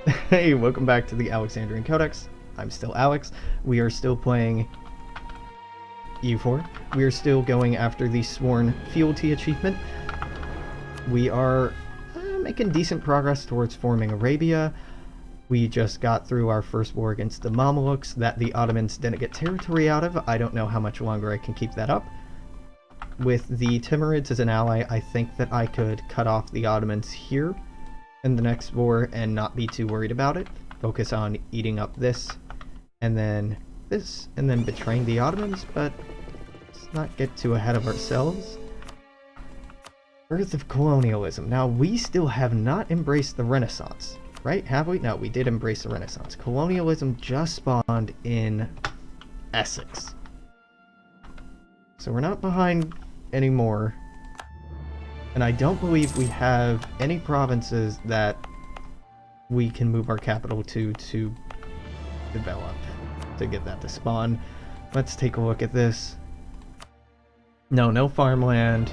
Hey, welcome back to the Alexandrian Codex. I'm still Alex. We are still playing EU4. We are still going after the Sworn Fealty achievement. We are making decent progress towards forming Arabia. We just got through our first war against the Mamelukes that the Ottomans didn't get territory out of. I don't know how much longer I can keep that up. With the Timurids as an ally, I think that I could cut off the Ottomans here in the next war and not be too worried about it. Focus on eating up this, and then this, and then betraying the Ottomans, but let's not get too ahead of ourselves. Birth of colonialism. Now, we still have not embraced the Renaissance, right? Have we? No, we did embrace the Renaissance. Colonialism just spawned in Essex. So we're not behind anymore. And I don't believe we have any provinces that we can move our capital to develop, to get that to spawn. Let's take a look at this. No farmland,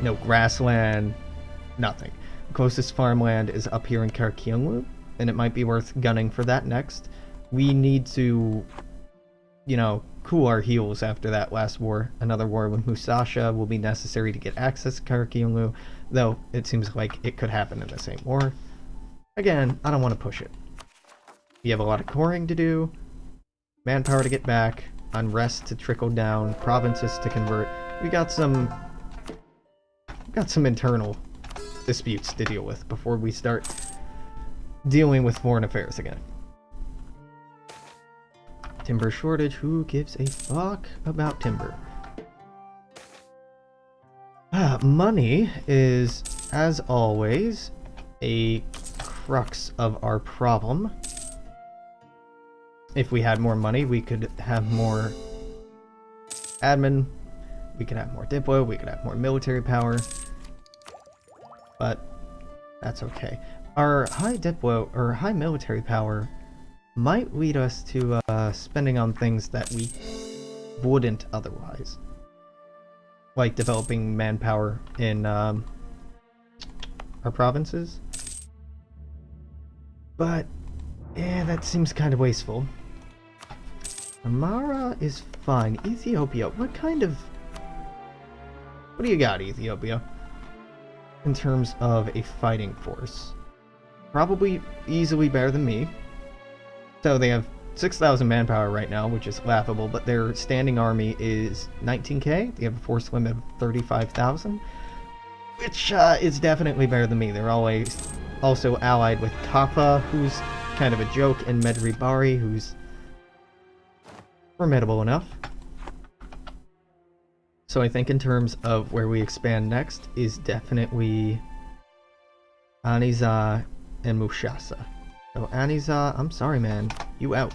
no grassland, nothing. The closest farmland is up here in Karkiunglu, and it might be worth gunning for that next. We need to, cool our heels after that last war. Another war with Musashi will be necessary to get access to Karkiunglu, though it seems like it could happen in the same war. Again, I don't want to push it. We have a lot of coring to do, manpower to get back, unrest to trickle down, provinces to convert. We got some internal disputes to deal with before we start dealing with foreign affairs again. Timber shortage, who gives a fuck about timber? Money is, as always, a crux of our problem. If we had more money, we could have more admin, we could have more diplo, we could have more military power, but that's okay. Our high diplo, or high military power, might lead us to spending on things that we wouldn't otherwise. Like developing manpower in our provinces. But, yeah, that seems kind of wasteful. Amara is fine. Ethiopia, what do you got, Ethiopia? In terms of a fighting force. Probably easily better than me. So they have 6,000 manpower right now, which is laughable, but their standing army is 19k. They have a force limit of 35,000, which is definitely better than me. They're always also allied with Kappa, who's kind of a joke, and Medri Bari, who's formidable enough. So I think in terms of where we expand next is definitely Aniza and Mushasa. So Aniza, I'm sorry man, you out.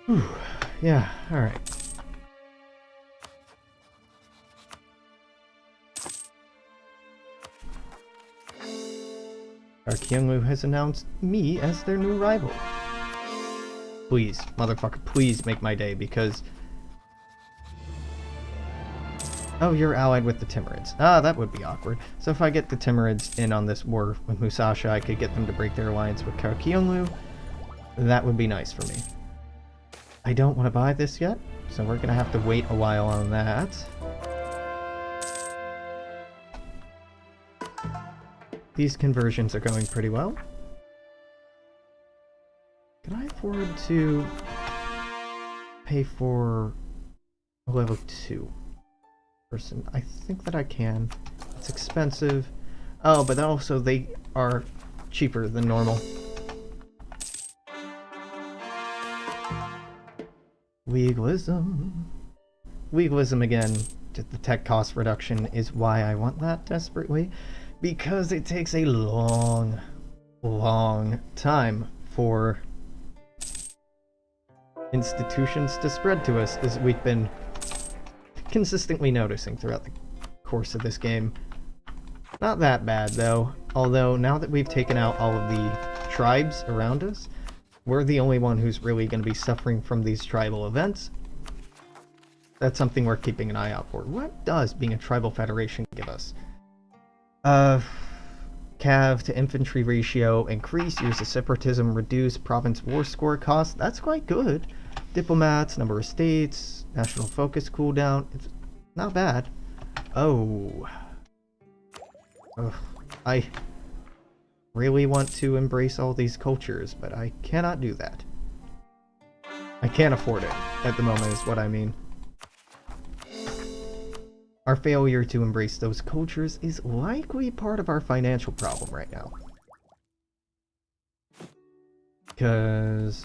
Whew. Yeah, alright. Karkiunglu has announced me as their new rival. Please, motherfucker, please make my day, because... Oh, you're allied with the Timurids. Ah, that would be awkward. So if I get the Timurids in on this war with Musashi, I could get them to break their alliance with Karkiunglu. That would be nice for me. I don't want to buy this yet, so we're going to have to wait a while on that. These conversions are going pretty well. Can I afford to pay for a level 2 person? I think that I can. It's expensive. Oh, but also they are cheaper than normal. Legalism. Legalism again, just the tech cost reduction is why I want that desperately. Because it takes a long time for institutions to spread to us, as we've been consistently noticing throughout the course of this game. Not that bad though, although now that we've taken out all of the tribes around us, we're the only one who's really going to be suffering from these tribal events. That's something worth keeping an eye out for. What does being a tribal federation give us? Cav to infantry ratio increase, years of separatism reduce, province war score cost. That's quite good. Diplomats, number of states, national focus cooldown. It's not bad. Oh. Ugh. I really want to embrace all these cultures, but I cannot do that. I can't afford it at the moment is what I mean. Our failure to embrace those cultures is likely part of our financial problem right now. Because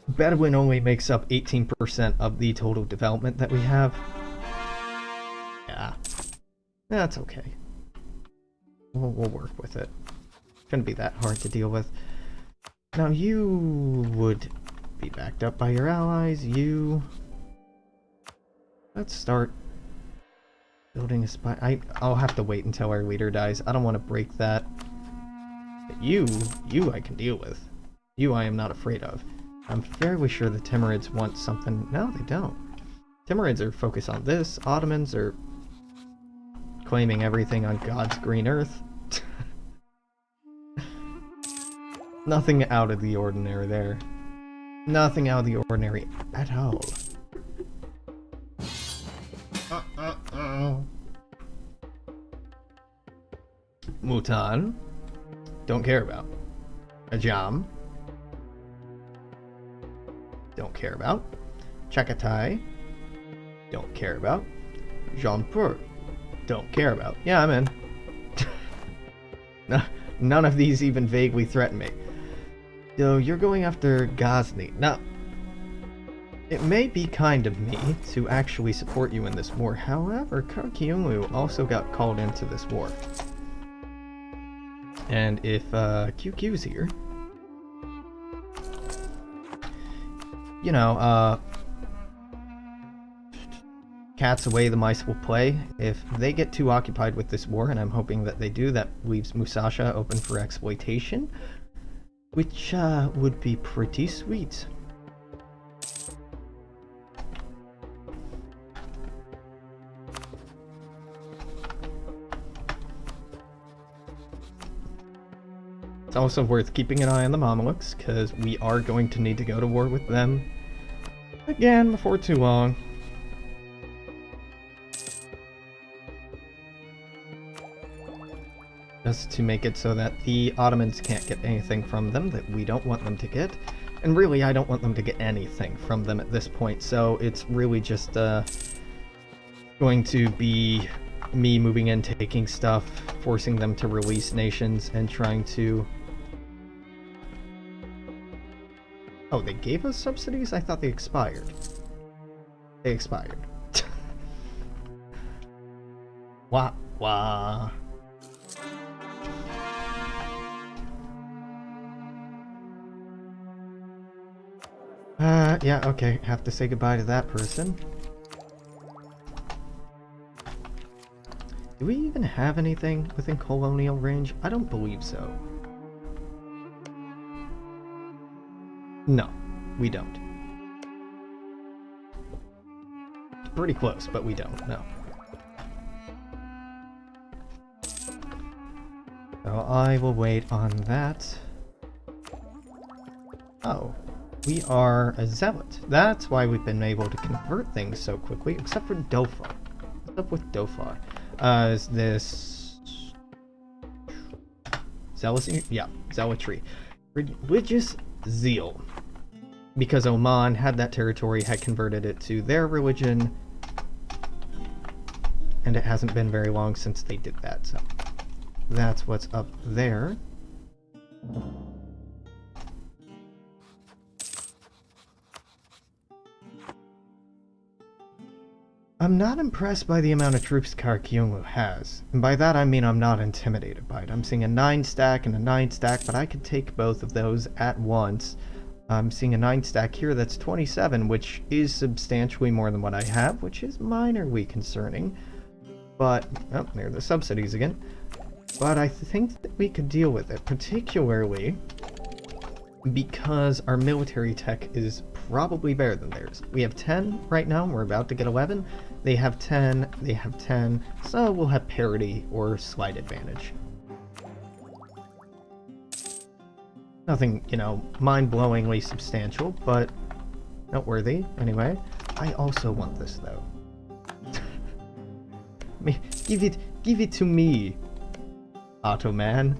Bedouin only makes up 18% of the total development that we have. Yeah. That's okay. We'll work with it. Shouldn't be that hard to deal with. Now you would be backed up by your allies. You... Let's start building a spy. I'll have to wait until our leader dies. I don't want to break that. But you I can deal with. You I am not afraid of. I'm fairly sure the Timurids want something. No, they don't. Timurids are focused on this. Ottomans are claiming everything on God's green earth. Nothing out of the ordinary there. Nothing out of the ordinary at all. Mutan. Don't care about. Ajam. Don't care about. Chagatai. Don't care about. Jaunpur. Don't care about. Yeah, I'm in. No, none of these even vaguely threaten me. So you're going after Ghazni. Now, it may be kind of me to actually support you in this war. However, Karkyunglu also got called into this war. And if QQ's here, you know, cat's away, the mice will play. If they get too occupied with this war, and I'm hoping that they do, that leaves Musashi open for exploitation, which would be pretty sweet. It's also worth keeping an eye on the Mamelukes, because we are going to need to go to war with them again before too long. Just to make it so that the Ottomans can't get anything from them that we don't want them to get. And really, I don't want them to get anything from them at this point, so it's really just going to be me moving in, taking stuff, forcing them to release nations, and trying to... Oh, they gave us subsidies? I thought they expired. They expired. Wah, wah. Yeah, okay. Have to say goodbye to that person. Do we even have anything within colonial range? I don't believe so. No, we don't. Pretty close, but we don't, no. So I will wait on that. Oh, we are a zealot. That's why we've been able to convert things so quickly, except for Dofar. What's up with Dofar? Is this... Zealousy? Yeah, zealotry. Religious zeal. Because Oman had that territory, had converted it to their religion, and it hasn't been very long since they did that, so that's what's up there. I'm not impressed by the amount of troops Karkyunglu has, and by that I mean I'm not intimidated by it. I'm seeing a 9 stack and a 9 stack, but I could take both of those at once. I'm seeing a 9 stack here that's 27, which is substantially more than what I have, which is minorly concerning. But, oh, there are the subsidies again. But I think that we could deal with it, particularly because our military tech is probably better than theirs. We have 10 right now, we're about to get 11. They have 10, they have 10, so we'll have parity or slight advantage. Nothing, you know, mind-blowingly substantial, but noteworthy, anyway. I also want this, though. Give it to me, Ottoman.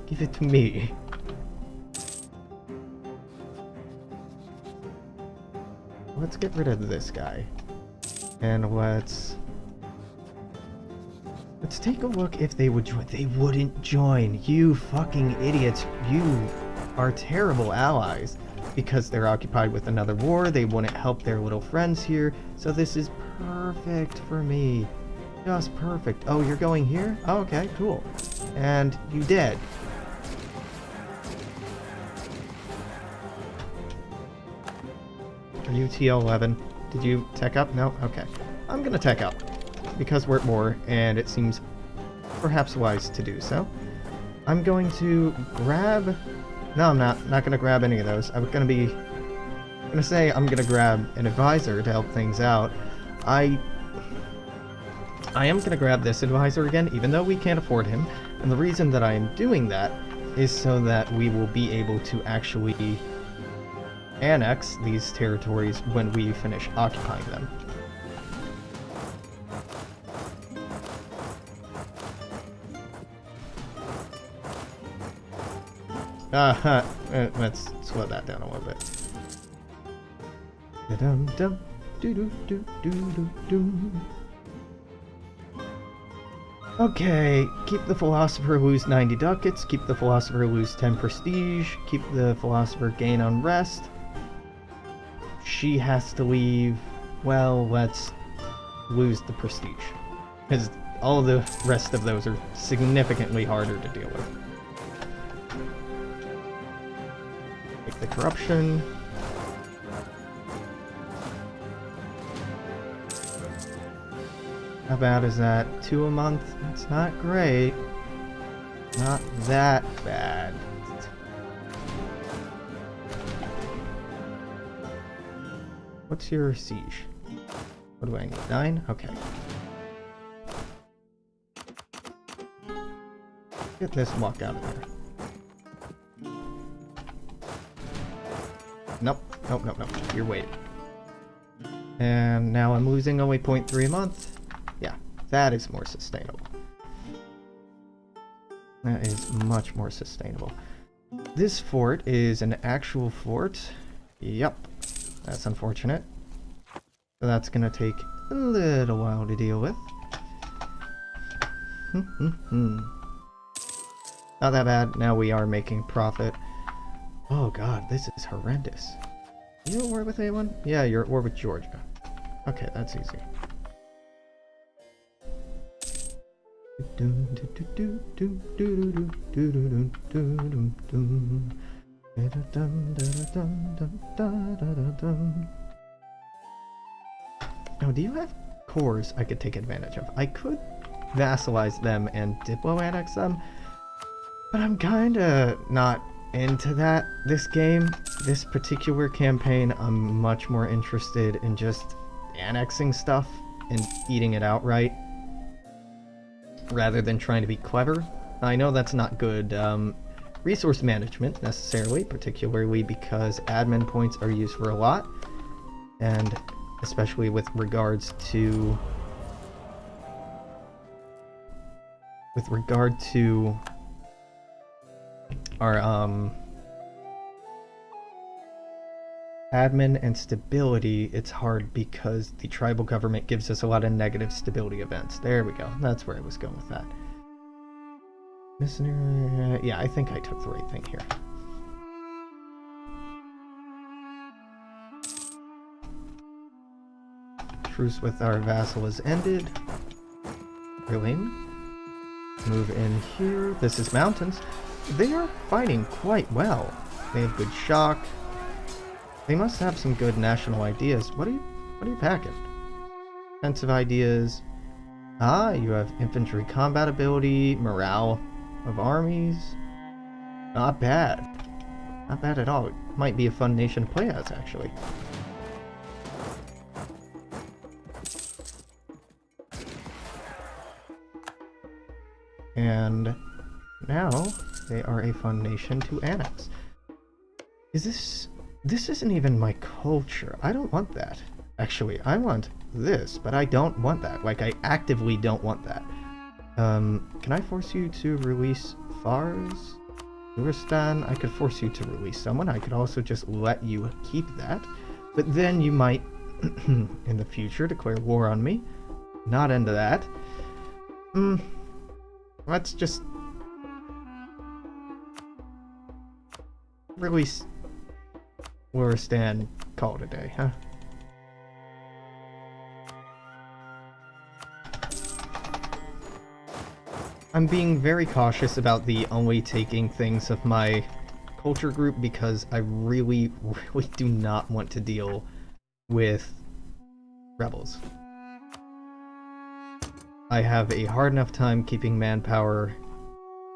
Give it to me. Let's get rid of this guy. And let's take a look if they would join. They wouldn't join. You fucking idiots. You are terrible allies. Because they're occupied with another war, they wouldn't help their little friends here. So this is perfect for me. Just perfect. Oh, you're going here? Oh, okay, cool. And you dead. Are you TL11? Did you tech up? No? Okay. I'm gonna tech up. Because we're at war, and it seems perhaps wise to do so. I'm going to grab... No, I'm not. Not gonna grab any of those. I'm gonna say I'm gonna grab an advisor to help things out. I am gonna grab this advisor again, even though we can't afford him. And the reason that I am doing that is so that we will be able to actually annex these territories when we finish occupying them. Let's slow that down a little bit. Okay, keep the philosopher lose 90 ducats, keep the philosopher lose 10 prestige, keep the philosopher gain unrest. She has to leave. Well, let's lose the prestige. Because all the rest of those are significantly harder to deal with. Take the corruption. How bad is that? 2 a month? That's not great. Not that bad. What's your siege? What do I need? 9? Okay. Get this and walk out of there. Nope. Nope, nope, nope. You're waiting. And now I'm losing only 0.3 a month. Yeah, that is more sustainable. That is much more sustainable. This fort is an actual fort. Yep. That's unfortunate. So that's gonna take a little while to deal with. Not that bad. Now we are making profit. Oh god, this is horrendous. Are you at war with anyone? Yeah, you're at war with Georgia. Okay, that's easy. Now, do you have cores I could take advantage of? I could vassalize them and diplo-annex them, but I'm kinda not into that this game. This particular campaign, I'm much more interested in just annexing stuff and eating it outright, rather than trying to be clever. I know that's not good resource management necessarily, particularly because admin points are used for a lot, and especially with regards to our admin and stability. It's hard because the tribal government gives us a lot of negative stability events. There we go. That's where I was going with that. Yeah, I think I took the right thing here. Truce with our vassal is ended. Brilliant. Move in here. This is mountains. They are fighting quite well. They have good shock. They must have some good national ideas. What are you packing? Offensive ideas. Ah, you have infantry combat ability, morale of armies. Not bad. Not bad at all. might be a fun nation to play as, actually. And now they are a fun nation to annex. This isn't even my culture. I don't want that. Actually, I want this, but I don't want that. Like, I actively don't want that. Can I force you to release Fars? Luristan? I could force you to release someone. I could also just let you keep that. But then you might, in the future, declare war on me. Not into that. Let's just release Luristan, call it a day, huh? I'm being very cautious about the only taking things of my culture group because I really, really do not want to deal with rebels. I have a hard enough time keeping manpower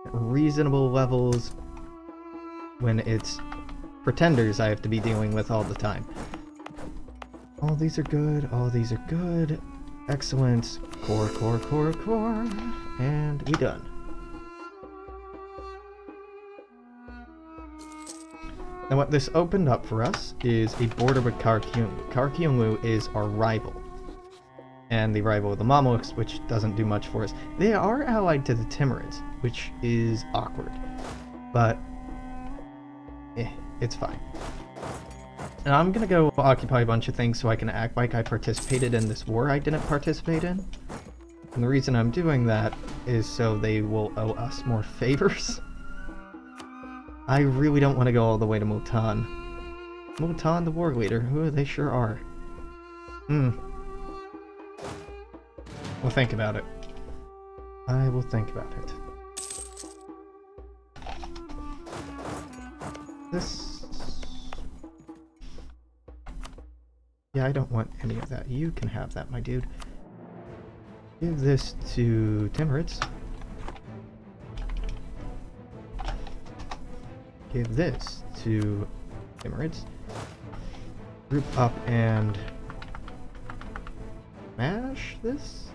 at reasonable levels when it's pretenders I have to be dealing with all the time. All these are good, all these are good. Excellent. Core, core, core, core. And we done. Now what this opened up for us is a border with Karkyunlu. Karkyunlu is our rival. And the rival of the Mamelukes, which doesn't do much for us. They are allied to the Timurids, which is awkward. But, it's fine. And I'm gonna go occupy a bunch of things so I can act like I participated in this war I didn't participate in. And the reason I'm doing that is so they will owe us more favors. I really don't want to go all the way to Multan. Multan, the war leader. Ooh, they sure are. We'll think about it. I will think about it. This... Yeah, I don't want any of that. You can have that, my dude. Give this to Timurids. Give this to Timurids. Group up and smash this?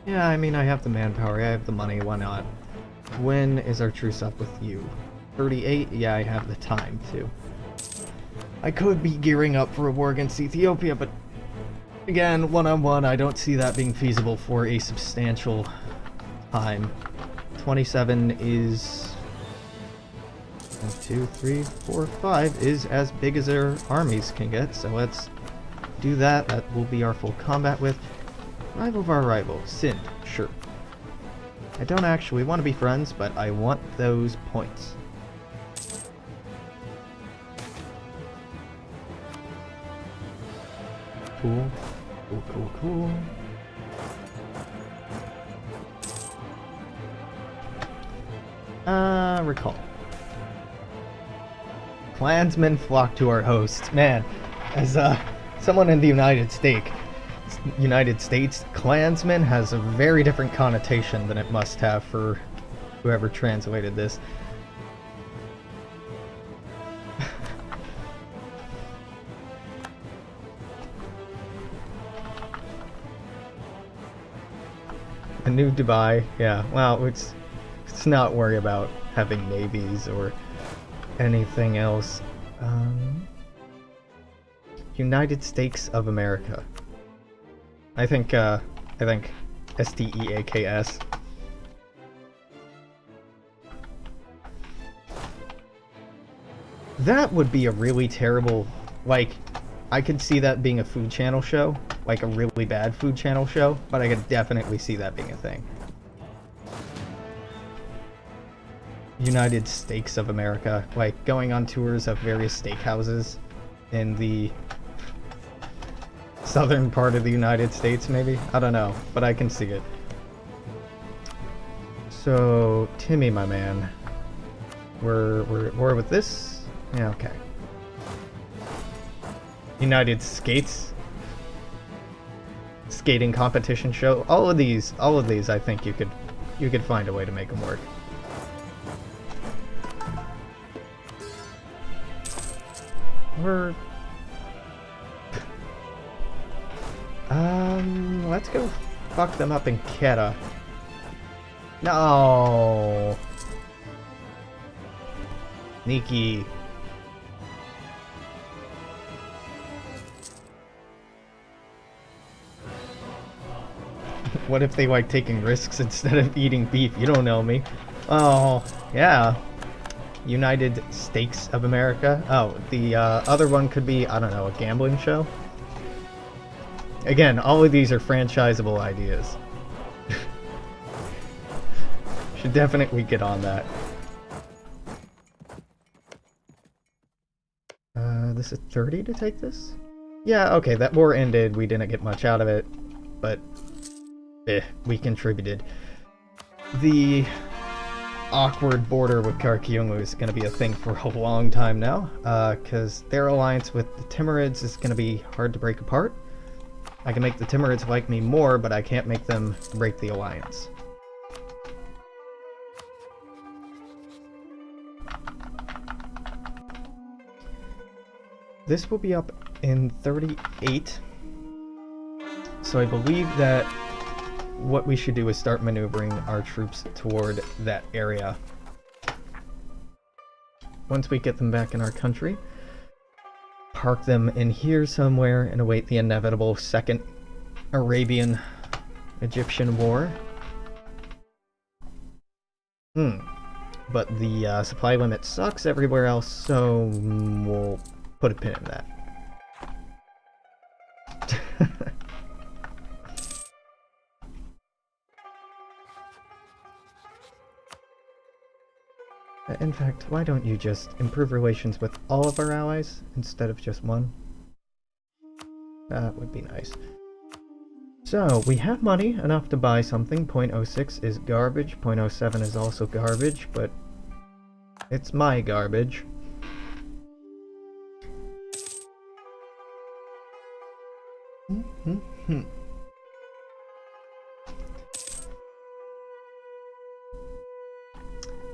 Yeah, I mean, I have the manpower, I have the money, why not? When is our truce up with you? 38? Yeah, I have the time, too. I could be gearing up for a war against Ethiopia, but again, one-on-one, I don't see that being feasible for a substantial time. 27 is... 1, 2, 3, 4, 5 is as big as our armies can get, so let's do that. That will be our full combat with. Rival of our rival, Sind, sure. I don't actually want to be friends, but I want those points. Cool. Cool, cool, cool. Recall. Klansmen flock to our host. Man, as someone in the United States, Klansman has a very different connotation than it must have for whoever translated this. A new Dubai, yeah. Well, let's not worry about having navies or anything else. United States of America. I think STEAKS. That would be a really terrible, like, I could see that being a Food Channel show, like a really bad Food Channel show, but I could definitely see that being a thing. United Steaks of America, like going on tours of various steakhouses in the southern part of the United States, maybe? I don't know, but I can see it. So, Timmy, my man, we're with this? Yeah, okay. United Skates, skating competition show. All of these I think you could You could find a way to make them work. We're... let's go fuck them up in Keta. No! Sneaky. What if they like taking risks instead of eating beef? You don't know me. Oh, yeah. United States of America. Oh, the other one could be, I don't know, a gambling show? Again, all of these are franchisable ideas. Should definitely get on that. This is 30 to take this? Yeah, okay, that war ended. We didn't get much out of it, but we contributed. The awkward border with Karkyunglu is going to be a thing for a long time now, because their alliance with the Timurids is going to be hard to break apart. I can make the Timurids like me more, but I can't make them break the alliance. This will be up in 38, so I believe that what we should do is start maneuvering our troops toward that area. Once we get them back in our country, park them in here somewhere and await the inevitable Second Arabian-Egyptian War. But the supply limit sucks everywhere else, so we'll put a pin in that. In fact, why don't you just improve relations with all of our allies instead of just one? That would be nice. So, we have money, enough to buy something. 0.06 is garbage, 0.07 is also garbage, but it's my garbage.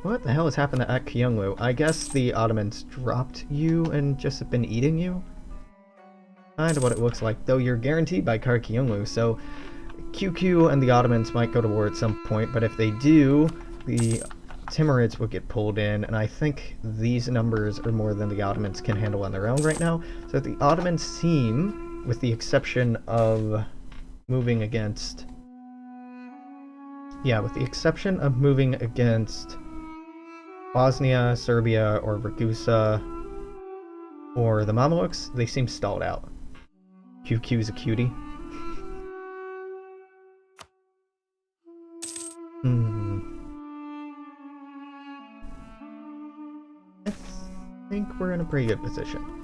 What the hell has happened to Kyunglu? I guess the Ottomans dropped you and just have been eating you? Kinda what it looks like, though you're guaranteed by Karkyunglu, so QQ and the Ottomans might go to war at some point, but if they do, the Timurids will get pulled in, and I think these numbers are more than the Ottomans can handle on their own right now. So the Ottomans seem, with the exception of moving against... Yeah, with the exception of moving against Bosnia, Serbia, or Ragusa, or the Mamelukes, they seem stalled out. QQ's a cutie. I think we're in a pretty good position.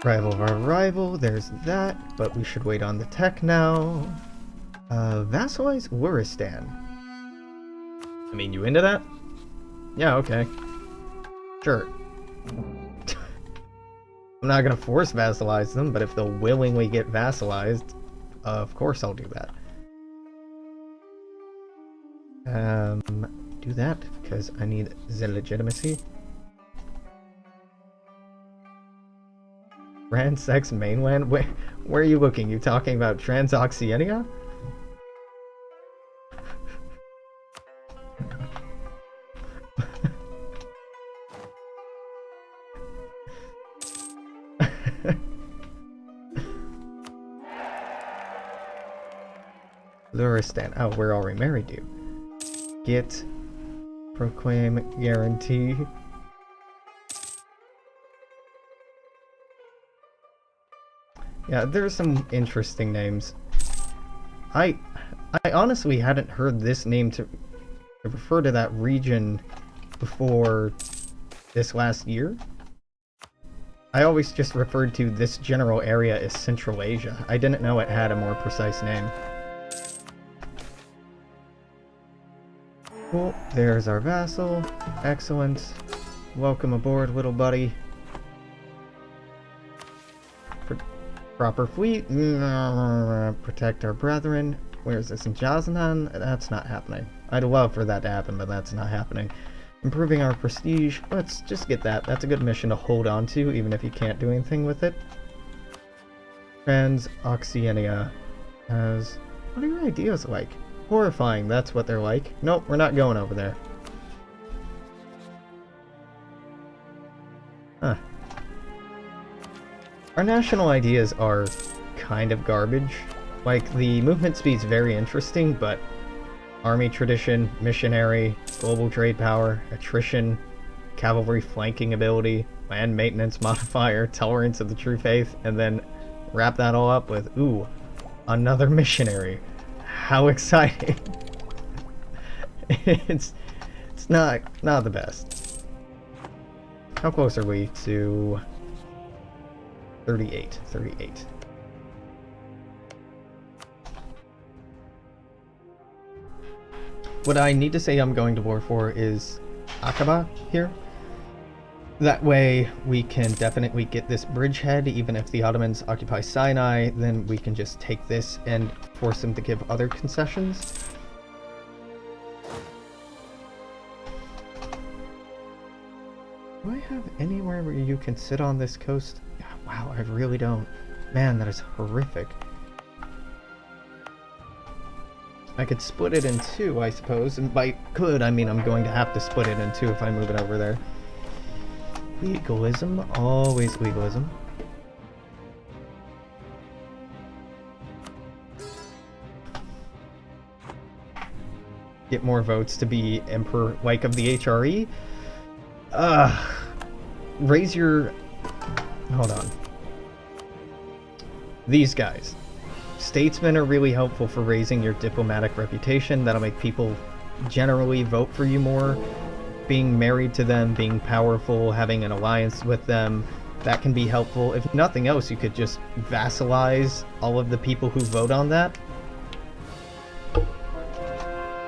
Rival of our rival, there's that, but we should wait on the tech now. Vassalize Wuristan. I mean, you into that? Yeah, okay. Sure. I'm not gonna force vassalize them, but if they'll willingly get vassalized, of course I'll do that. Do that, because I need the legitimacy. Transex mainland? Where are you looking? You talking about Transoxiania? Luristan. Oh, we're already married to. Get. Proclaim. Guarantee. Yeah, there's some interesting names. I honestly hadn't heard this name to refer to that region before this last year. I always just referred to this general area as Central Asia. I didn't know it had a more precise name. Cool, there's our vassal. Excellent. Welcome aboard, little buddy. Proper fleet. Protect our brethren. Where is this? In Jaznan? That's not happening. I'd love for that to happen, but that's not happening. Improving our prestige. Let's just get that. That's a good mission to hold on to, even if you can't do anything with it. Transoxiania has... What are your ideas like? Horrifying, that's what they're like. Nope, we're not going over there. Huh. Our national ideas are kind of garbage. Like, the movement speed's very interesting, but army tradition, missionary, global trade power, attrition, cavalry flanking ability, land maintenance modifier, tolerance of the true faith, and then wrap that all up with, ooh, another missionary. How exciting. it's not the best. How close are we to 38? 38. What I need to say I'm going to war for is Aqaba here. That way we can definitely get this bridgehead. Even if the Ottomans occupy Sinai, then we can just take this and force them to give other concessions. Do I have anywhere where you can sit on this coast? Yeah, wow, I really don't. Man, that is horrific. I could split it in two, I suppose, and by could, I mean I'm going to have to split it in two if I move it over there. Legalism, always legalism. Get more votes to be Emperor, like of the HRE. Raise your... Hold on. These guys. Statesmen are really helpful for raising your diplomatic reputation. That'll make people generally vote for you more. Being married to them, being powerful, having an alliance with them, that can be helpful. If nothing else, you could just vassalize all of the people who vote on that.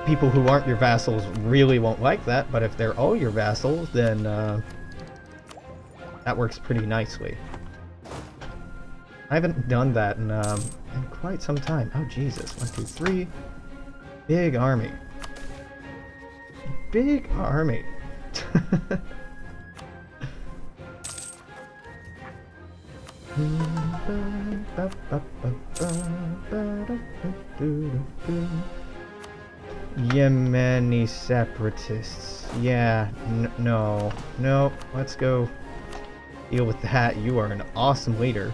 People who aren't your vassals really won't like that, but if they're all your vassals, then that works pretty nicely. I haven't done that in quite some time. Oh, Jesus. 1, 2, 3. Big army. Big army. Yemeni separatists. Yeah, no. Let's go deal with that. You are an awesome leader.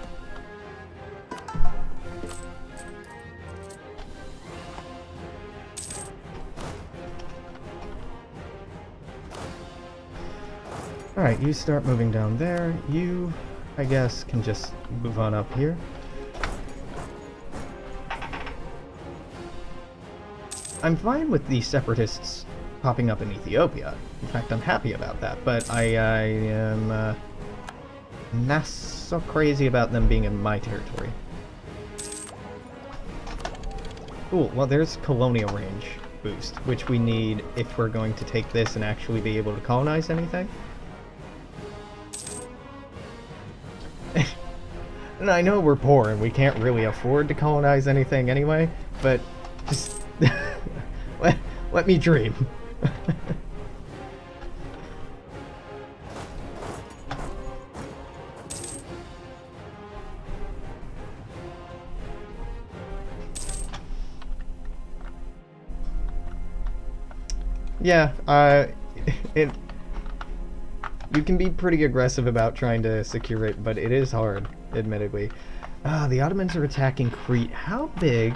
Alright, you start moving down there. You, I guess, can just move on up here. I'm fine with the separatists popping up in Ethiopia. In fact, I'm happy about that, but I am not so crazy about them being in my territory. Cool, well there's colonial range boost, which we need if we're going to take this and actually be able to colonize anything. And I know we're poor and we can't really afford to colonize anything anyway, but just let me dream. Yeah, you can be pretty aggressive about trying to secure it, but it is hard, admittedly. The Ottomans are attacking Crete. How big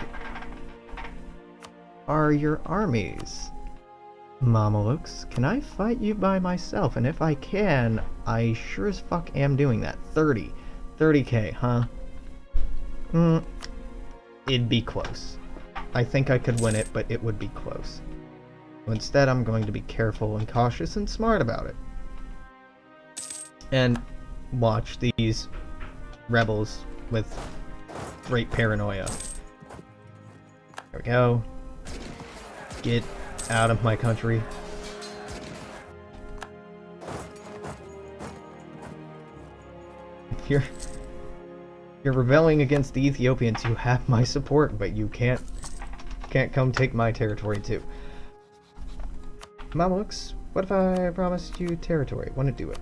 are your armies? Mamelukes, can I fight you by myself? And if I can, I sure as fuck am doing that. 30k, huh? It'd be close. I think I could win it, but it would be close. Instead, I'm going to be careful and cautious and smart about it. And watch these rebels with great paranoia. There we go. Get out of my country. If you're rebelling against the Ethiopians, you have my support, but you can't can't come take my territory too. Mamluks, what if I promised you territory? Want to do it?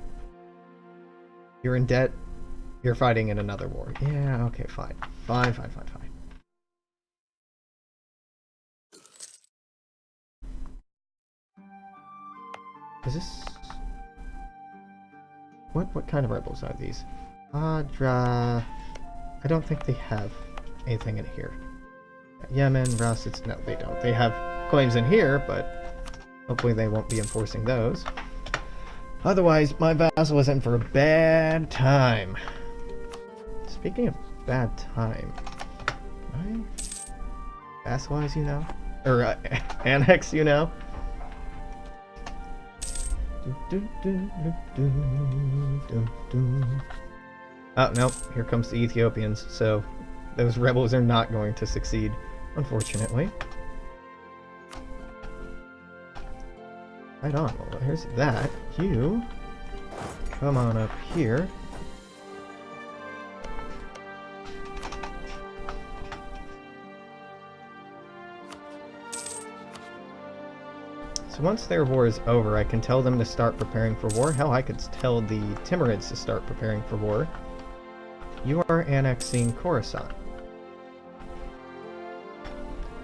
You're in debt. You're fighting in another war. Yeah, okay, fine. Fine. Is this... What kind of rebels are these? Adra... I don't think they have anything in here. Yemen, Rassits... No, they don't. They have claims in here, but hopefully they won't be enforcing those. Otherwise, my vassal is in for a bad time. Speaking of bad time, can I vassalize you now? Or annex you now? Oh, no, here comes the Ethiopians, so those rebels are not going to succeed, unfortunately. Right on, well, here's that. You come on up here. So once their war is over, I can tell them to start preparing for war. Hell, I could tell the Timurids to start preparing for war. You are annexing Khorasan.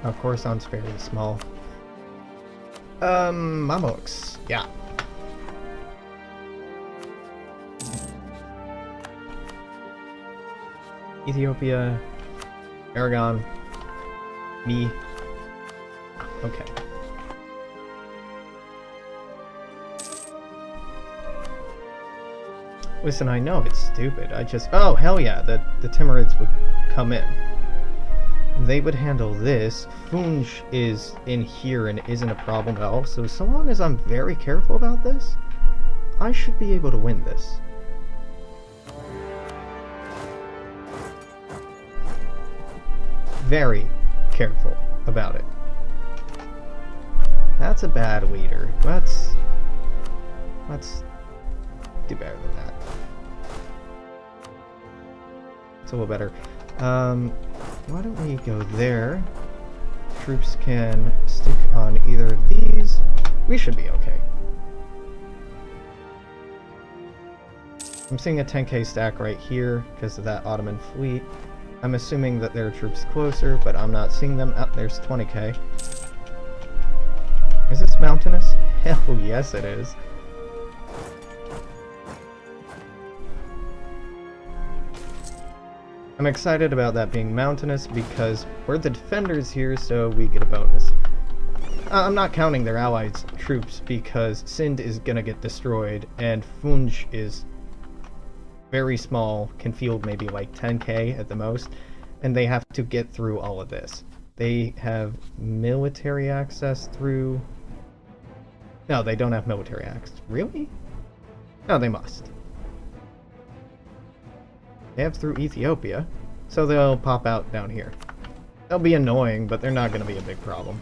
Oh, Khorasan's fairly small. Mamluks. Yeah. Ethiopia, Aragon, me. Okay. Listen, I know it's stupid. Oh, hell yeah, the Timurids would come in. They would handle this. Funj is in here and isn't a problem at all, so long as I'm very careful about this, I should be able to win this. Very careful about it. That's a bad leader. Let's do better than that. It's a little better. Why don't we go there? Troops can stick on either of these. We should be okay. I'm seeing a 10k stack right here because of that Ottoman fleet. I'm assuming that there are troops closer, but I'm not seeing them. Oh, there's 20k. Is this mountainous? Hell yes it is. I'm excited about that being mountainous because we're the defenders here, so we get a bonus. I'm not counting their allies' troops because Sind is gonna get destroyed, and Funj is very small, can field maybe like 10k at the most, and they have to get through all of this. They have military access through... No, they don't have military access. Really? No, they must. They have through Ethiopia, so they'll pop out down here. They'll be annoying, but they're not going to be a big problem.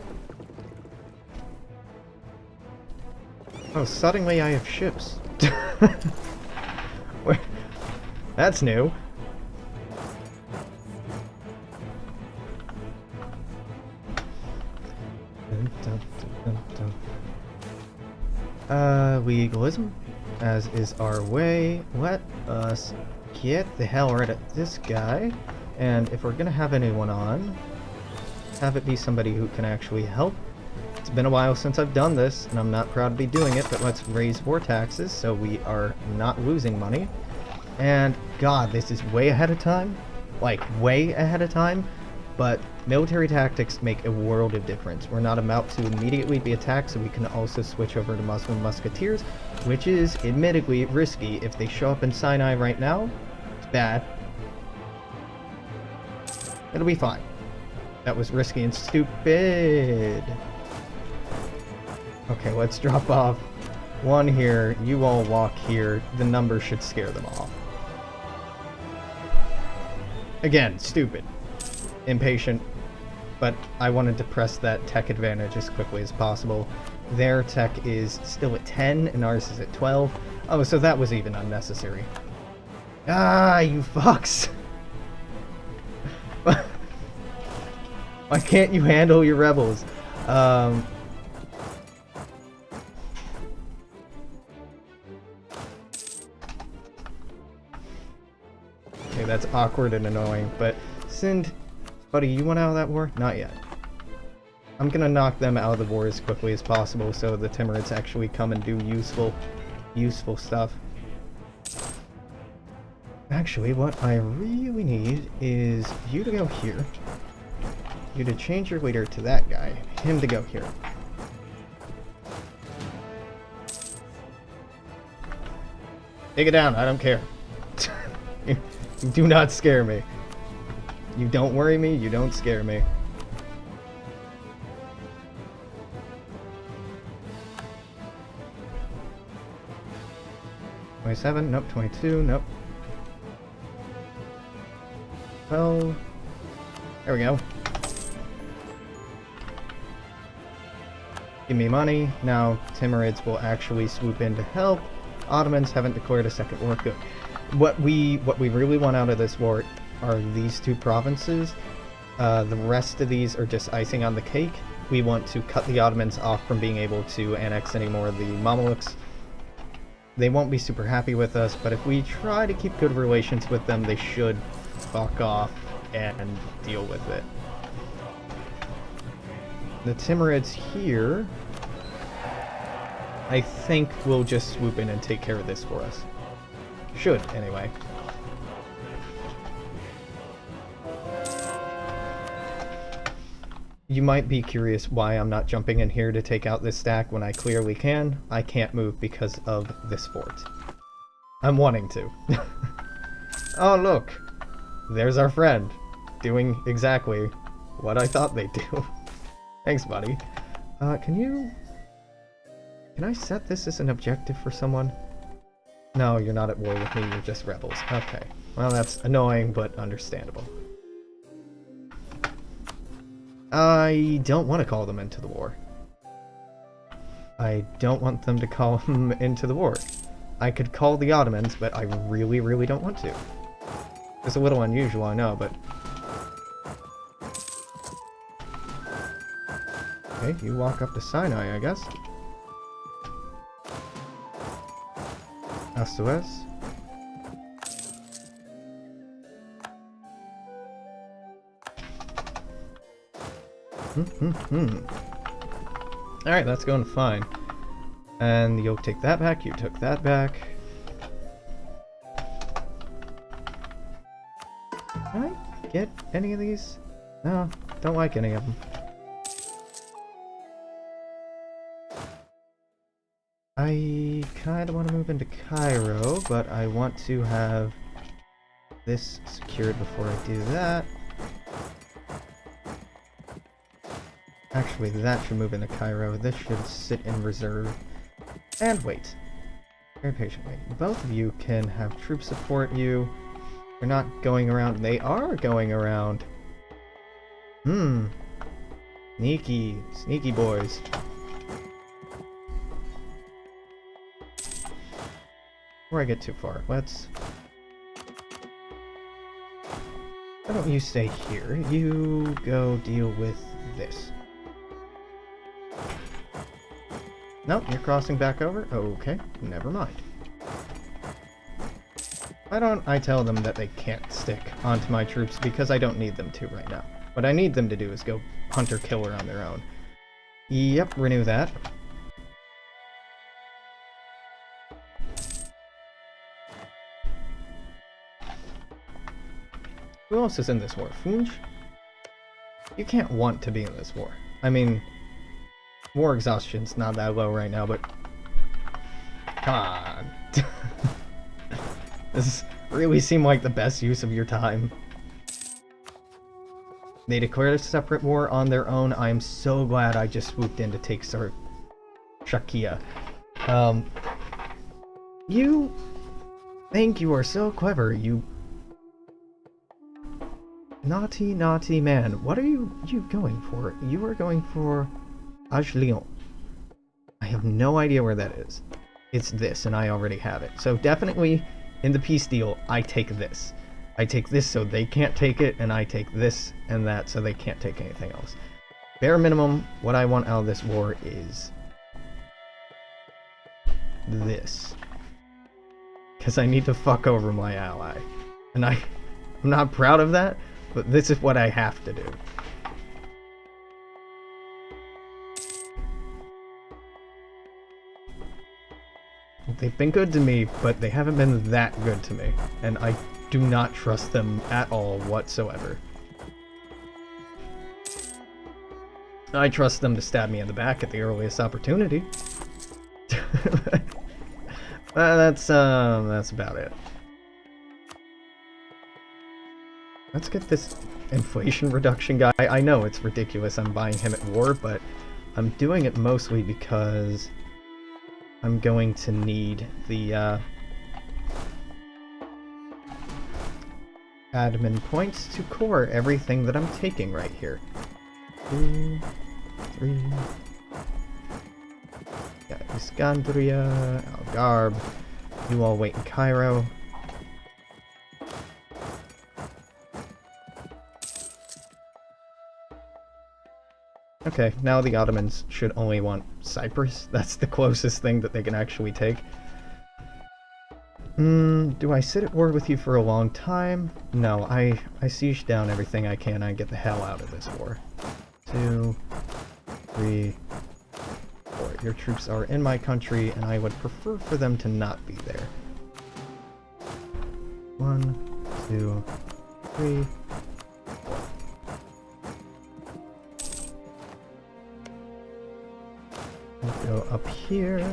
Oh, suddenly I have ships. That's new. Legalism, as is our way. Let us get the hell rid of this guy, and if we're gonna have anyone on, have it be somebody who can actually help. It's been a while since I've done this, and I'm not proud to be doing it, but let's raise war taxes so we are not losing money. And god, this is way ahead of time, like way ahead of time, but military tactics make a world of difference. We're not about to immediately be attacked, so we can also switch over to Muslim musketeers, which is admittedly risky. If they show up in Sinai right now, it's bad. It'll be fine. That was risky and stupid. Okay, let's drop off one here. You all walk here. The number should scare them off. Again, stupid. Impatient. But I wanted to press that tech advantage as quickly as possible. Their tech is still at 10 and ours is at 12. Oh, so that was even unnecessary. Ah, you fucks! Why can't you handle your rebels? Okay, that's awkward and annoying, but Sind, buddy, you want out of that war? Not yet. I'm gonna knock them out of the war as quickly as possible so the Timurids actually come and do useful stuff. Actually, what I really need is you to go here. You to change your leader to that guy. Him to go here. Take it down, I don't care. You do not scare me. You don't worry me, you don't scare me. $27, nope, 22, nope. 12. There we go. Give me money. Now Timurids will actually swoop in to help. Ottomans haven't declared a second war. Good. What we really want out of this war are these two provinces. The rest of these are just icing on the cake. We want to cut the Ottomans off from being able to annex any more of the Mamelukes. They won't be super happy with us, but if we try to keep good relations with them, they should fuck off and deal with it. The Timurids here, I think, will just swoop in and take care of this for us. Should, anyway. You might be curious why I'm not jumping in here to take out this stack when I clearly can. I can't move because of this fort. I'm wanting to. Oh look! There's our friend, doing exactly what I thought they'd do. Thanks, buddy. Can I set this as an objective for someone? No, you're not at war with me, you're just rebels. Okay. Well, that's annoying, but understandable. I don't want to call them into the war. I don't want them to call them into the war. I could call the Ottomans, but I really, really don't want to. It's a little unusual, I know, but... Okay, you walk up to Sinai, I guess. SOS. Alright, that's going fine. And you'll take that back, you took that back. Can I get any of these? No, don't like any of them. I kind of want to move into Cairo, but I want to have this secured before I do that. Actually, that should move into Cairo. This should sit in reserve. And wait. Very patiently. Both of you can have troops support you. They're not going around. They are going around. Sneaky. Sneaky boys. Before I get too far, let's... Why don't you stay here? You go deal with this. Nope, you're crossing back over? Okay, never mind. Why don't I tell them that they can't stick onto my troops because I don't need them to right now. What I need them to do is go hunter-killer on their own. Yep, renew that. Who else is in this war? Funj? You can't want to be in this war. I mean... War exhaustion's not that low right now, but... Come on. This really seemed like the best use of your time. They declared a separate war on their own. I am so glad I just swooped in to take Shakia. You think you are so clever, you... Naughty, naughty man. What are you going for? You are going for... Ajlion. I have no idea where that is. It's this, and I already have it. So definitely, in the peace deal, I take this. I take this so they can't take it, and I take this and that so they can't take anything else. Bare minimum, what I want out of this war is this. Because I need to fuck over my ally. And I'm not proud of that, but this is what I have to do. They've been good to me, but they haven't been that good to me. And I do not trust them at all whatsoever. I trust them to stab me in the back at the earliest opportunity. That's about it. Let's get this inflation reduction guy. I know it's ridiculous I'm buying him at war, but I'm doing it mostly because I'm going to need the admin points to core everything that I'm taking right here. 2, 3. Yeah, Iskandria, Algarve. You all wait in Cairo. Okay, now the Ottomans should only want Cyprus. That's the closest thing that they can actually take. Do I sit at war with you for a long time? No, I siege down everything I can and get the hell out of this war. 2, 3, 4. Your troops are in my country, and I would prefer for them to not be there. 1, 2, 3, 4. Go up here.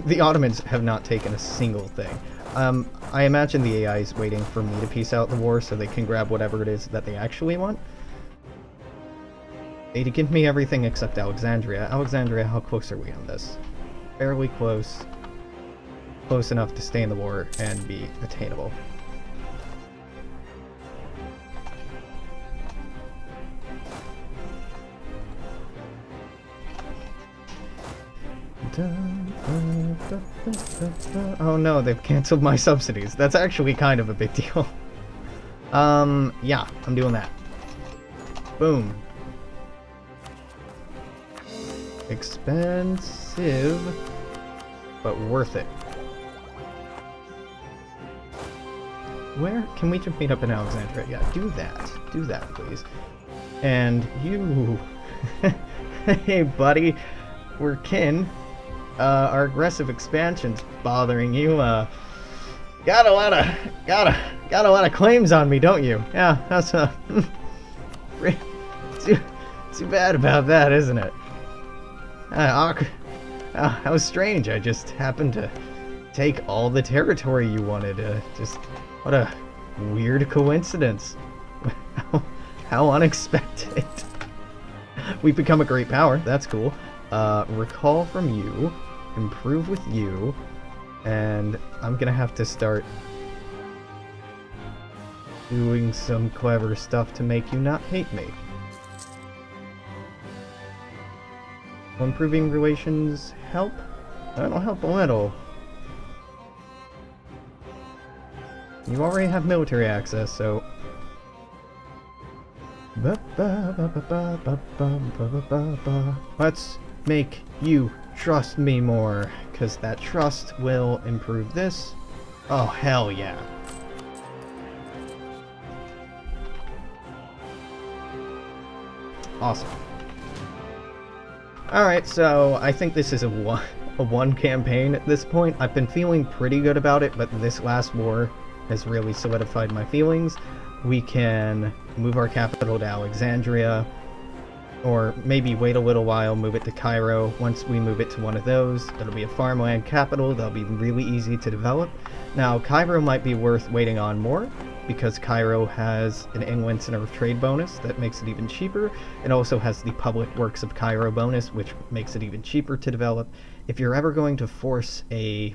The Ottomans have not taken a single thing. I imagine the AI is waiting for me to peace out the war so they can grab whatever it is that they actually want. They give me everything except Alexandria. Alexandria, how close are we on this? Fairly close. Close enough to stay in the war and be attainable. Oh no, they've canceled my subsidies. That's actually kind of a big deal. Yeah, I'm doing that. Boom. Expensive, but worth it. Where can we just meet up in Alexandria? Yeah, do that. Do that, please. And you... Hey, buddy. We're kin. Our aggressive expansion's bothering you. Got a lot of claims on me, don't you? Yeah, that's too bad about that, isn't it? How strange. I just happened to take all the territory you wanted. Just what a weird coincidence. How unexpected. We've become a great power. That's cool. Recall from you. Improve with you, and I'm gonna have to start doing some clever stuff to make you not hate me. Will improving relations help? That'll help a little. You already have military access, so... Let's make you trust me more, because that trust will improve this. Oh, hell yeah. Awesome. Alright, so I think this is a one campaign at this point. I've been feeling pretty good about it, but this last war has really solidified my feelings. We can move our capital to Alexandria, or maybe wait a little while, move it to Cairo. Once we move it to one of those, it'll be a farmland capital. They'll be really easy to develop. Now, Cairo might be worth waiting on more, because Cairo has an inland center of trade bonus that makes it even cheaper. It also has the Public Works of Cairo bonus, which makes it even cheaper to develop. If you're ever going to force a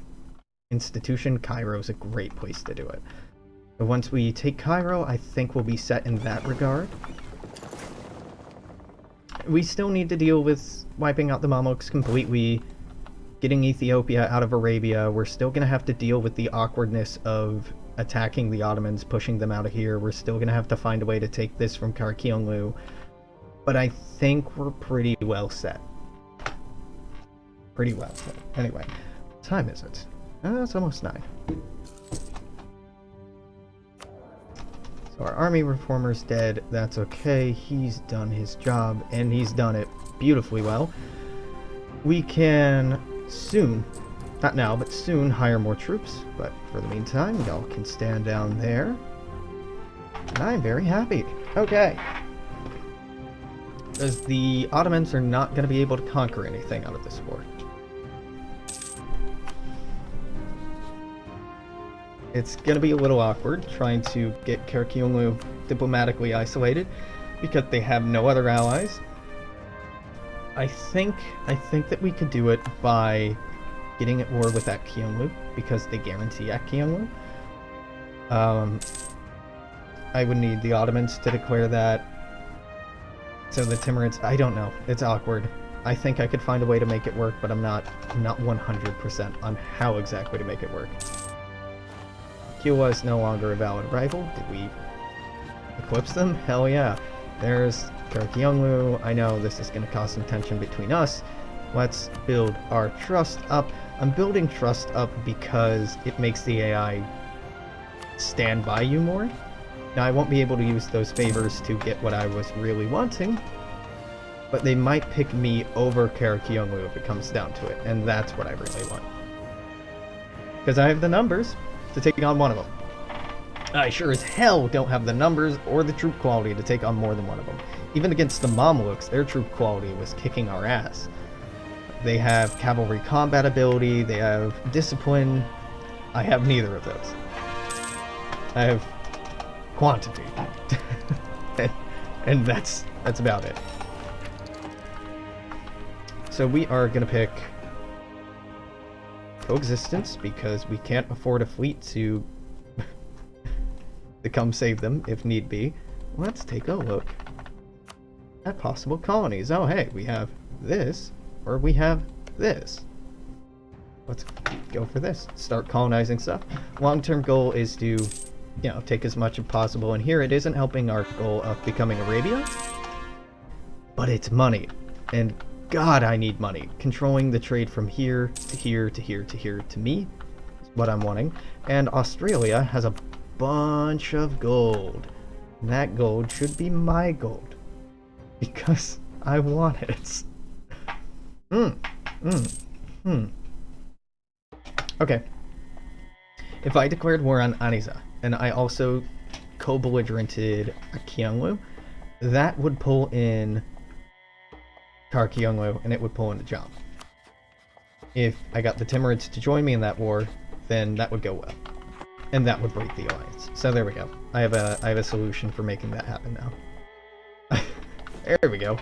institution, Cairo is a great place to do it. But once we take Cairo, I think we'll be set in that regard. We still need to deal with wiping out the Mamluks completely, getting Ethiopia out of Arabia. We're still going to have to deal with the awkwardness of attacking the Ottomans, pushing them out of here. We're still going to have to find a way to take this from Karkyunglu. But I think we're pretty well set. Pretty well set. Anyway, what time is it? It's almost 9. So our army reformer's dead. That's okay. He's done his job, and he's done it beautifully well. We can soon, not now, but soon, hire more troops. But for the meantime, y'all can stand down there. And I'm very happy. Okay. Because the Ottomans are not going to be able to conquer anything out of this war. It's going to be a little awkward trying to get Karkyunglu diplomatically isolated because they have no other allies. I think that we could do it by getting at war with Akkyunglu because they guarantee Akkyunglu. I would need the Ottomans to declare that. So the Timurids, I don't know. It's awkward. I think I could find a way to make it work, but I'm not 100% on how exactly to make it work. Kiowa is no longer a valid rival. Did we eclipse them? Hell yeah. There's Karkyunglu. I know this is going to cause some tension between us. Let's build our trust up. I'm building trust up because it makes the AI stand by you more. Now, I won't be able to use those favors to get what I was really wanting, but they might pick me over Karkyunglu if it comes down to it, and that's what I really want. Because I have the numbers to take on one of them. I sure as hell don't have the numbers or the troop quality to take on more than one of them. Even against the Mamluks, their troop quality was kicking our ass. They have cavalry combat ability, they have discipline. I have neither of those. I have quantity. and that's about it. So we are gonna pick coexistence because we can't afford a fleet to come save them if need be. Let's take a look at possible colonies. Oh hey, we have this or we have this. Let's go for this. Start colonizing stuff. Long-term goal is to, you know, take as much as possible, and here it isn't helping our goal of becoming Arabia, but it's money. And God, I need money. Controlling the trade from here to here to here to here to me is what I'm wanting. And Australia has a bunch of gold. And that gold should be my gold. Because I want it. Okay. If I declared war on Aniza, and I also co-belligerented Akkyunglu, that would pull in Karkyunglu, and it would pull into Jam. If I got the Timurids to join me in that war, then that would go well. And that would break the alliance. So there we go. I have a solution for making that happen now. There we go.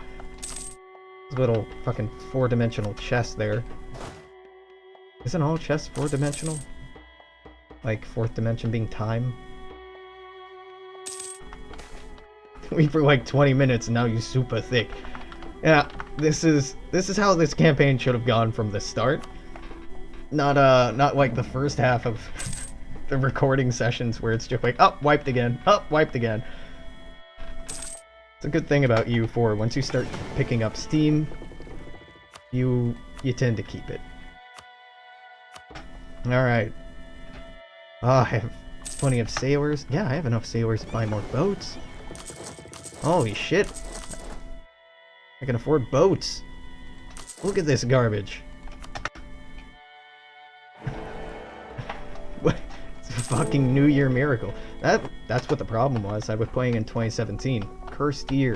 Little fucking 4-dimensional chest there. Isn't all chests 4-dimensional? Like 4th dimension being time? Wait for like 20 minutes and now you super thick. Yeah, this is how this campaign should have gone from the start. Not like the first half of the recording sessions where it's just like, oh, wiped again, oh, wiped again. It's a good thing about U4. Once you start picking up steam, you tend to keep it. Alright. Oh, I have plenty of sailors. Yeah, I have enough sailors to buy more boats. Holy shit. I can afford boats. Look at this garbage. What? It's a fucking New Year miracle. That's what the problem was. I was playing in 2017. Cursed year.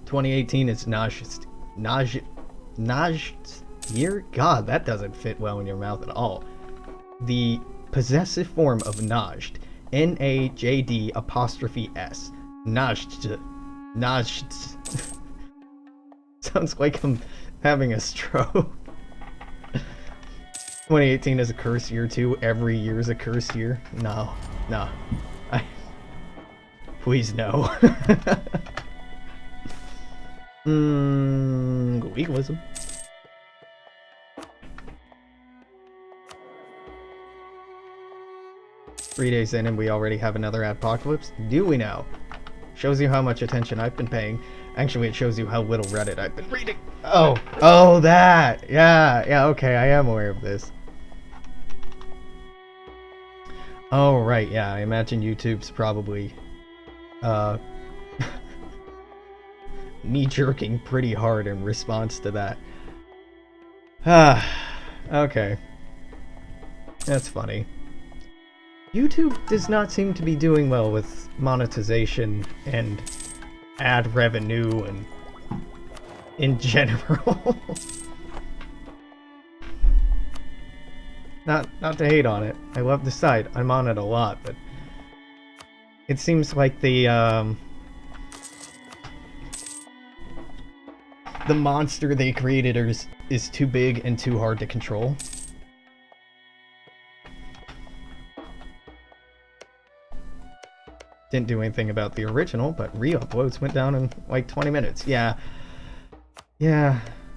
2018 is Najd year? God, that doesn't fit well in your mouth at all. The possessive form of Najd. N-A-J-D apostrophe S. Najd. Najd. Sounds like I'm having a stroke. 2018 is a curse year too. Every year is a curse year. No. Please no. Legalism. 3 days in and we already have another apocalypse? Do we now? Shows you how much attention I've been paying. Actually, it shows you how little Reddit I've been reading. Oh, that! Yeah, okay, I am aware of this. Oh, right, yeah, I imagine YouTube's probably, knee-jerking pretty hard in response to that. Okay. That's funny. YouTube does not seem to be doing well with monetization and ad revenue and in general. Not to hate on it. I love the site. I'm on it a lot, but it seems like the monster they created is too big and too hard to control. Didn't do anything about the original, but re-uploads went down in like 20 minutes. Yeah,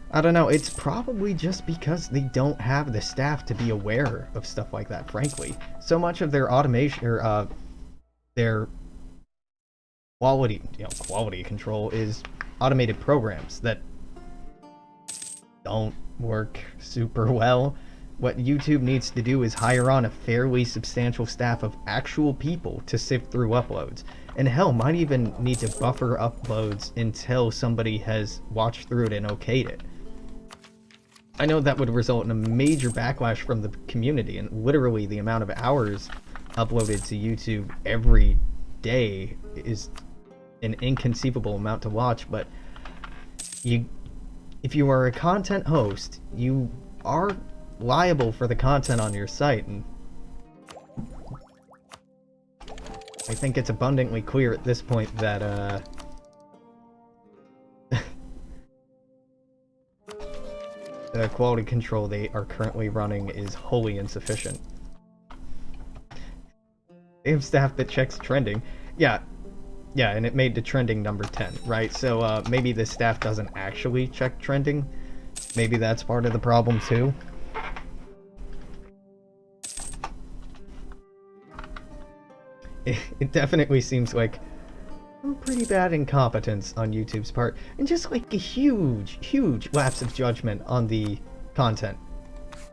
I don't know. It's probably just because they don't have the staff to be aware of stuff like that, frankly. So much of their automation, or their quality control is automated programs that don't work super well. What YouTube needs to do is hire on a fairly substantial staff of actual people to sift through uploads. And hell, might even need to buffer uploads until somebody has watched through it and okayed it. I know that would result in a major backlash from the community, and literally the amount of hours uploaded to YouTube every day is an inconceivable amount to watch, but if you are a content host, you are liable for the content on your site, and I think it's abundantly clear at this point that the quality control they are currently running is wholly insufficient. They have staff that checks trending. Yeah, and it made the trending number 10, right? So maybe the staff doesn't actually check trending. Maybe that's part of the problem too. It definitely seems like pretty bad incompetence on YouTube's part, and just like a huge lapse of judgment on the content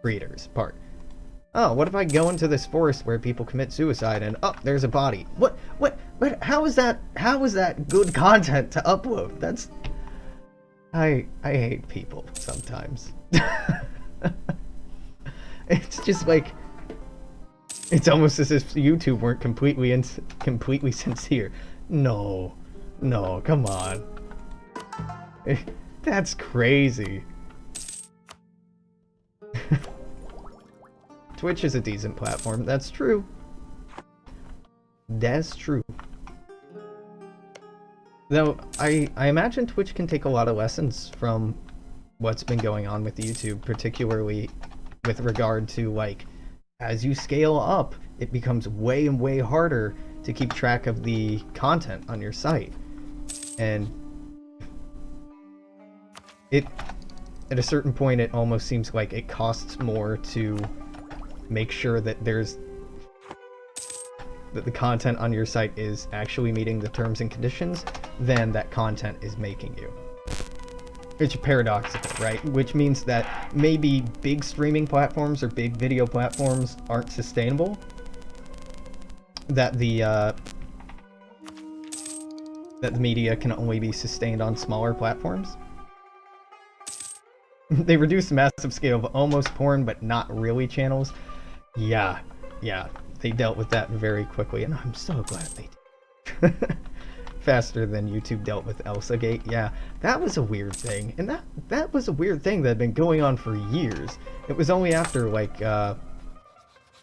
creators' part. Oh, what if I go into this forest where people commit suicide and there's a body? What, how is that good content to upload? That's... I hate people sometimes. It's just like, it's almost as if YouTube weren't completely sincere. No, come on. That's crazy. Twitch is a decent platform. That's true. That's true. Though, I imagine Twitch can take a lot of lessons from what's been going on with YouTube, particularly with regard to, like, as you scale up, it becomes way and way harder to keep track of the content on your site. And at a certain point, it almost seems like it costs more to make sure that the content on your site is actually meeting the terms and conditions than that content is making you. It's paradoxical, right? Which means that maybe big streaming platforms or big video platforms aren't sustainable. That the media can only be sustained on smaller platforms. They reduced the massive scale of almost porn, but not really channels. Yeah, they dealt with that very quickly, and I'm so glad they did. Faster than YouTube dealt with ElsaGate. Yeah, that was a weird thing, and that was a weird thing that had been going on for years. It was only after, like,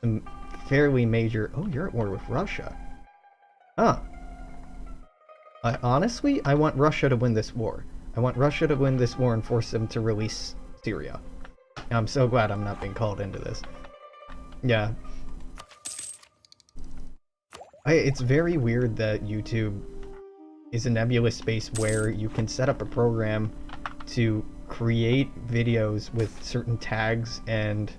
some fairly major... Oh, you're at war with Russia. Huh. Honestly, I want Russia to win this war. I want Russia to win this war and force them to release Syria. I'm so glad I'm not being called into this. Yeah. It's very weird that YouTube is a nebulous space where you can set up a program to create videos with certain tags and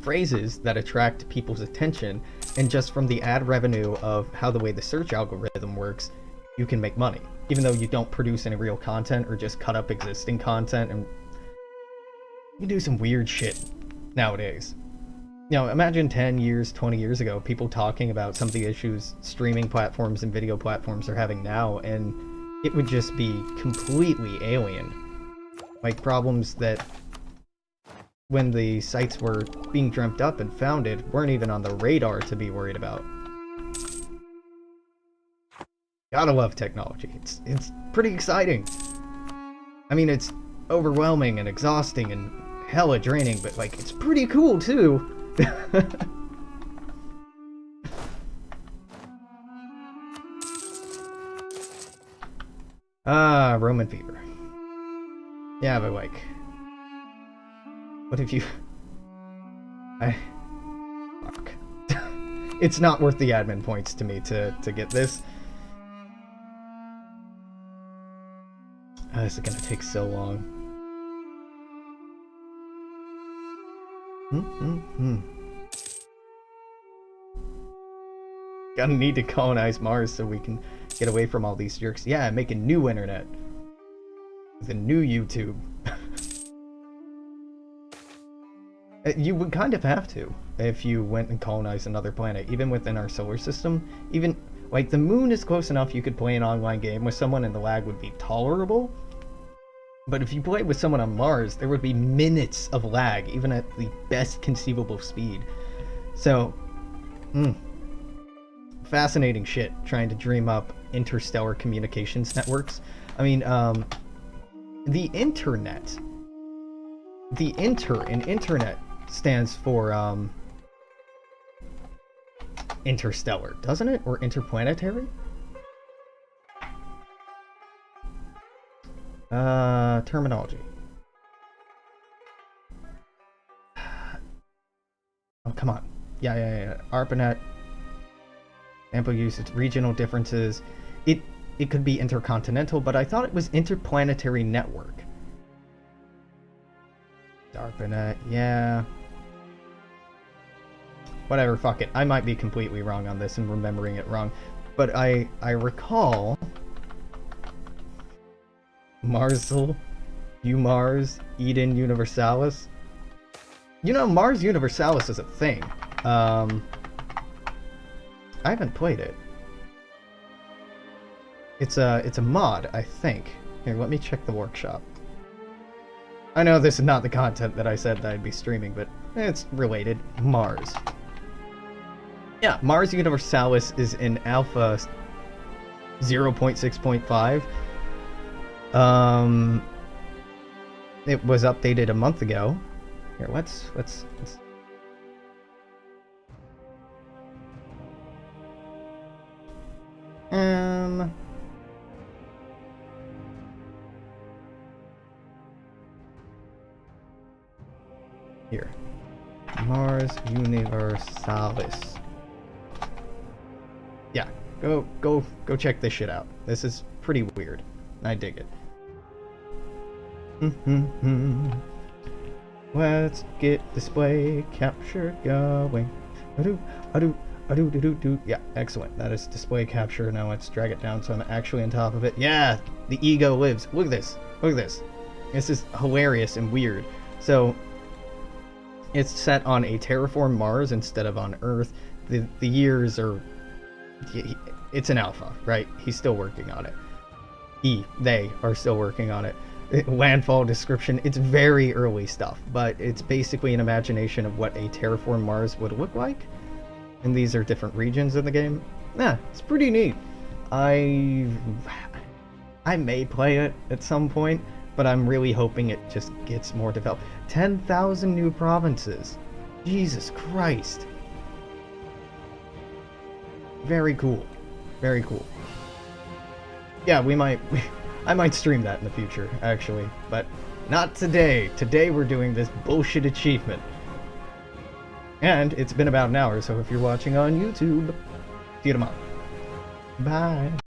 phrases that attract people's attention, and just from the ad revenue of how the way the search algorithm works, you can make money, even though you don't produce any real content or just cut up existing content, and you do some weird shit nowadays. You know, imagine 10 years, 20 years ago, people talking about some of the issues streaming platforms and video platforms are having now, and it would just be completely alien. Like problems that, when the sites were being dreamt up and founded, weren't even on the radar to be worried about. Gotta love technology. It's pretty exciting. I mean, it's overwhelming and exhausting and hella draining, but like, it's pretty cool too. Roman fever. Yeah, but like, what if you... Fuck. It's not worth the admin points to me to get this. This is gonna take so long. Gonna need to colonize Mars so we can get away from all these jerks. Yeah, make a new internet. With a new YouTube. You would kind of have to if you went and colonized another planet, even within our solar system. Even, like, the moon is close enough you could play an online game with someone and the lag would be tolerable. But if you played with someone on Mars, there would be minutes of lag, even at the best conceivable speed. So, fascinating shit, trying to dream up interstellar communications networks. I mean, the internet. The internet stands for, interstellar, doesn't it? Or interplanetary? Terminology. Oh, come on. Yeah. ARPANET. Ample usage, regional differences. It could be intercontinental, but I thought it was interplanetary network. ARPANET, yeah. Whatever, fuck it. I might be completely wrong on this and remembering it wrong. But I recall Marsal, UMars, Eden Universalis. You know, Mars Universalis is a thing. I haven't played it. It's a mod, I think. Here, let me check the workshop. I know this is not the content that I said that I'd be streaming, but it's related. Mars. Yeah, Mars Universalis is in alpha 0.6.5. It was updated a month ago. Here, let's here. Mars Universalis. Yeah, go check this shit out. This is pretty weird. I dig it. Let's get display capture going. Yeah, excellent. That is display capture. Now let's drag it down so I'm actually on top of it. Yeah, the ego lives. Look at this. Look at this. This is hilarious and weird. So it's set on a terraformed Mars instead of on Earth. The years are... It's an alpha, right? He's still working on it. They are still working on it. Landfall description, it's very early stuff, but it's basically an imagination of what a terraformed Mars would look like. And these are different regions in the game. Yeah, it's pretty neat. I may play it at some point, but I'm really hoping it just gets more developed. 10,000 new provinces. Jesus Christ. Very cool. Very cool. Yeah, I might stream that in the future, actually, but not today. Today we're doing this bullshit achievement. And it's been about an hour, so if you're watching on YouTube, see you tomorrow. Bye.